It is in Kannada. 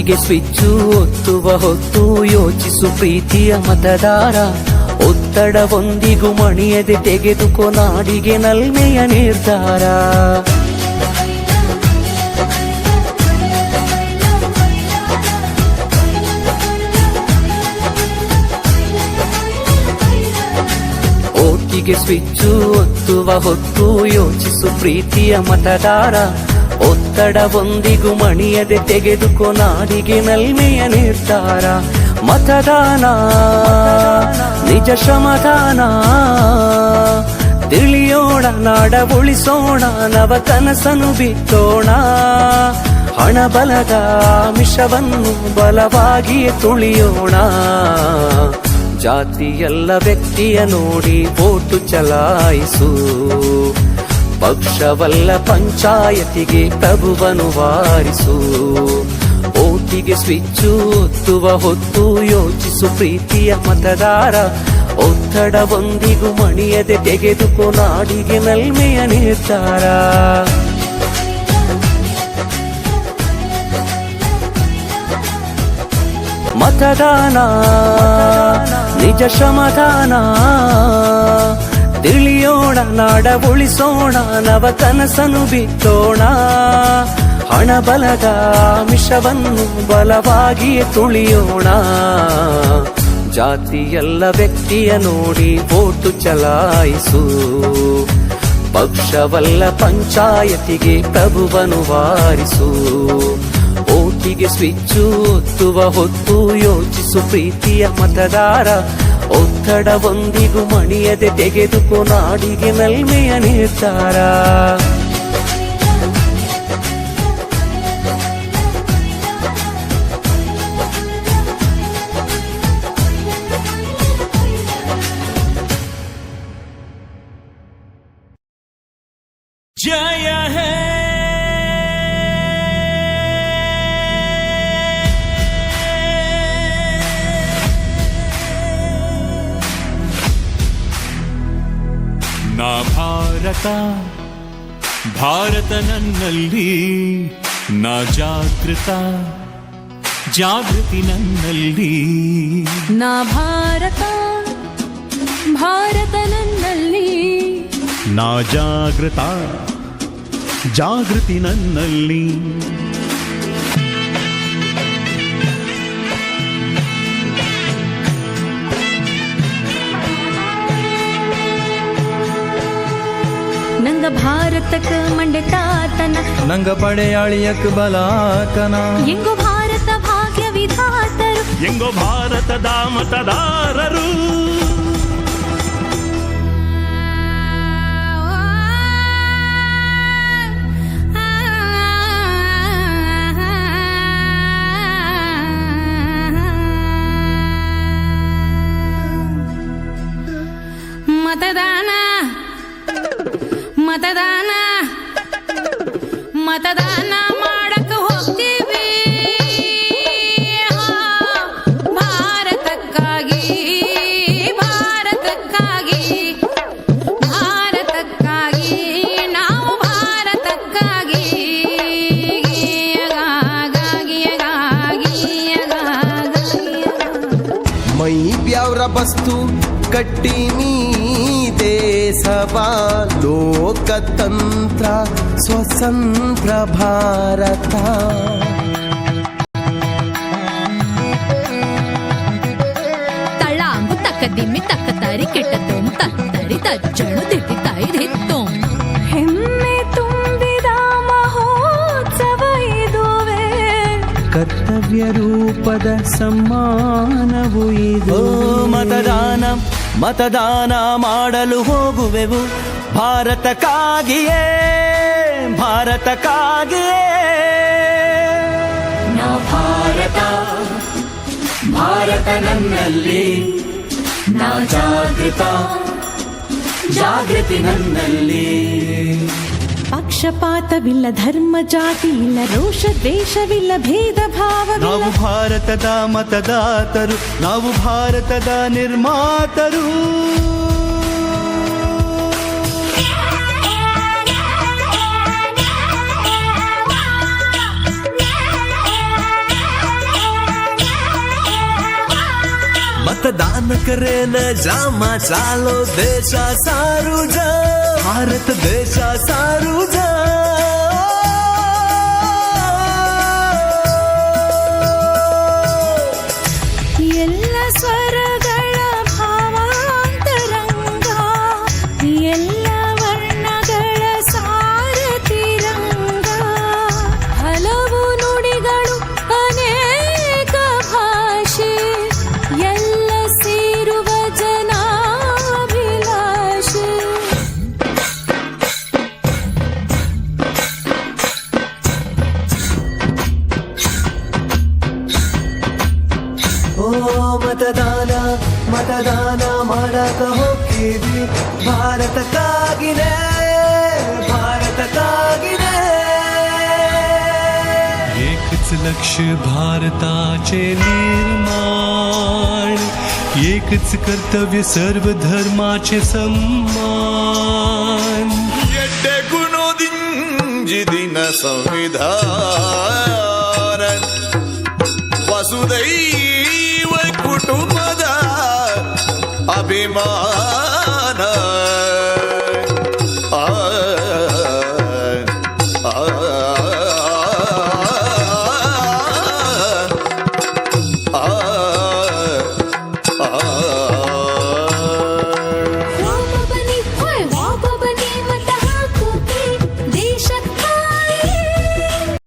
ಓಟಿಗೆ ಸ್ವಿಚ್ಚು ಒತ್ತುವ ಹೊತ್ತು ಯೋಚಿಸು ಪ್ರೀತಿಯ ಮತದಾರ. ಒತ್ತಡವೊಂದಿಗೂ ಮಣಿಯದೆ ತೆಗೆದುಕೋ ನಾಡಿಗೆ ನಲ್ಮೆಯ ನಿರ್ಧಾರ. ಓಟಿಗೆ ಸ್ವಿಚ್ಚು ಒತ್ತುವ ಹೊತ್ತು ಯೋಚಿಸು ಪ್ರೀತಿಯ ಮತದಾರ. ಒತ್ತಡವೊಂದಿಗೂ ಮಣಿಯದೆ ತೆಗೆದುಕೋ ನಾಡಿಗೆ ನಲ್ಮೆಯ ನಿರ್ಧಾರ. ಮತದಾನ ನಿಜ ಶ್ರಮದಾನ, ತಿಳಿಯೋಣ ನಾಡ ಉಳಿಸೋಣ, ನವ ಕನಸನ್ನು ಬಿತ್ತೋಣ. ಹಣ ಬಲದ ಮಿಷವನ್ನು ಬಲವಾಗಿಯೇ ತುಳಿಯೋಣ. ಜಾತಿಯಲ್ಲ ವ್ಯಕ್ತಿಯ ನೋಡಿ ವೋಟು ಚಲಾಯಿಸು. ಪಕ್ಷವಲ್ಲ ಪಂಚಾಯತಿಗೆ ಪ್ರಭುವನ್ನು ವಾರಿಸು. ಓಟಿಗೆ ಸ್ವಿಚ್ಚು ಒತ್ತುವ ಹೊತ್ತು ಯೋಚಿಸು ಪ್ರೀತಿಯ ಮತದಾರ. ಒತ್ತಡವೊಂದಿಗೂ ಮಣಿಯದೆ ತೆಗೆದುಕೋ ನಾಡಿಗೆ ನಲ್ಮೆಯ ನಿರ್ಧಾರ. ಮತದಾನ ನಿಜ ಶ್ರಮದಾನ, ತಿಳಿಯೋಣ ನಾಡ ಉಳಿಸೋಣ, ನವ ಕನಸನ್ನು ಬಿತ್ತೋಣ. ಹಣ ಬಲದ ಮಿಷವನ್ನು ಬಲವಾಗಿಯೇ ತುಳಿಯೋಣ. ಜಾತಿಯಲ್ಲ ವ್ಯಕ್ತಿಯ ನೋಡಿ ವೋಟು ಚಲಾಯಿಸು. ಪಕ್ಷವಲ್ಲ ಪಂಚಾಯತಿಗೆ ಪ್ರಭುವನ್ನು ವಾರಿಸು. ಓಟಿಗೆ ಸ್ವಿಚ್ಚು ಒತ್ತುವ ಹೊತ್ತು ಯೋಚಿಸು ಪ್ರೀತಿಯ ಮತದಾರ. ಒತ್ತಡವೊಂದಿಗೂ ಮಣಿಯದೆ ತೆಗೆದುಕೋ ನಾಡಿಗೆ ನಲ್ಮೆಯ ನಿರ್ಧಾರ. जय है ನಾ ಭಾರತ, ಭಾರತ ನನ್ನಲ್ಲಿ, ನಾ ಜಾಗೃತ, ಜಾಗೃತಿ ನನ್ನಲ್ಲಿ. ನಾ ಭಾರತ, ಭಾರತ ನನ್ನಲ್ಲಿ, ನಾ ಜಾಗೃತ, ಜಾಗೃತಿ ನನ್ನಲ್ಲಿ. ನಂಗ ಭಾರತಕ್ಕ ಮಂಡೆತಾತನ, ನಂಗ ಪಡೆಯಾಳಿಯಕ್ ಬಲಾಕನ. ಎಂಗೋ ಭಾರತ ಭಾಗ್ಯ ವಿಧಾತರು, ಎಂಗೋ ಭಾರತದ ಮತದಾರರು. ಮತದಾನ ಮತದಾನ ಮತದಾನ ಮಾಡಕ್ಕೆ ಹೋಗ್ತೀವಿ. ಭಾರತಕ್ಕಾಗಿ, ಭಾರತಕ್ಕಾಗಿ, ಭಾರತಕ್ಕಾಗಿ, ನಾವು ಭಾರತಕ್ಕಾಗಿ. ಮೈ ಬ್ಯಾವ್ರ ಬಸ್ತು ಕಟ್ಟಿನಿ ದೇಶವಾ, ಲೋಕತಂತ್ರ ಸ್ವತಂತ್ರ ಭಾರತ. ತಳಾಂಗು ತಕ್ಕದಿಮ್ಮಿ ತಕ್ಕ ತಾರಿ ಕೆಟ್ಟದೋಂ ತತ್ತರಿ ತಜ್ಜಣು ದಿಟ್ಟಿ ತಾಯಿ ಹಿತ್ತೋಂ. ಹೆಮ್ಮೆ ತುಂಬಿದ ಮಹೋತ್ಸವ ಇದುವೇ, ಕರ್ತವ್ಯ ರೂಪದ ಸಮ್ಮಾನವು ಇದು. ಮತದಾನ ಮತದಾನ ಮಾಡಲು ಹೋಗುವೆವು ಭಾರತಕ್ಕಾಗಿಯೇ, ಭಾರತಕ್ಕಾಗಿಯೇ. ನಾ ಭಾರತ, ಭಾರತ ನನ್ನಲ್ಲಿ, ನಾ ಜಾಗೃತ, ಜಾಗೃತಿ ನನ್ನಲ್ಲಿ. ಪಕ್ಷಪಾತವಿಲ್ಲ, ಧರ್ಮ ಜಾತಿ ಇಲ್ಲ, ರೋಷ ದ್ವೇಷವಿಲ್ಲ, ಭೇದ ಭಾವವಿಲ್ಲ. ನಾವು ಭಾರತದ ಮತದಾತರು, ನಾವು ಭಾರತದ ನಿರ್ಮಾತರು. मतदान करेन जामा चालो देशा सारू जा भारत देशा सारू जा ಎಲ್ಲ ಸ್ವರಗಳ ಭಾವಾಂತರಂಗ ಎಲ್ಲ ವರ್ಣಗಳ ಸಾರತಿರಂಗ ಹಲವು ನುಡಿಗಳು ಅನೇಕ ಭಾಷೆ ಎಲ್ಲ ಸೇರುವ ಜನಾಭಿಲಾಷೆ ಓ मतदाನ मतदाನ ಮಾಡಕ ಹೋಗಿದ್ವಿ ಭಾರತಕ್ಕಾಗಿನೇ ಭಾರತಕ್ಕಾಗಿನೇ एकच लक्ष भारताचे निर्माण एकच कर्तव्य सर्व धर्माचे सम्मान ಎಡ್ಡೆ ಗುಣದಿಂಜಿದಿನ ಸಂವಿಧಾನ ವಸುದೈವ ಕುಟುಂಬದ ಅಭಿಮಾನ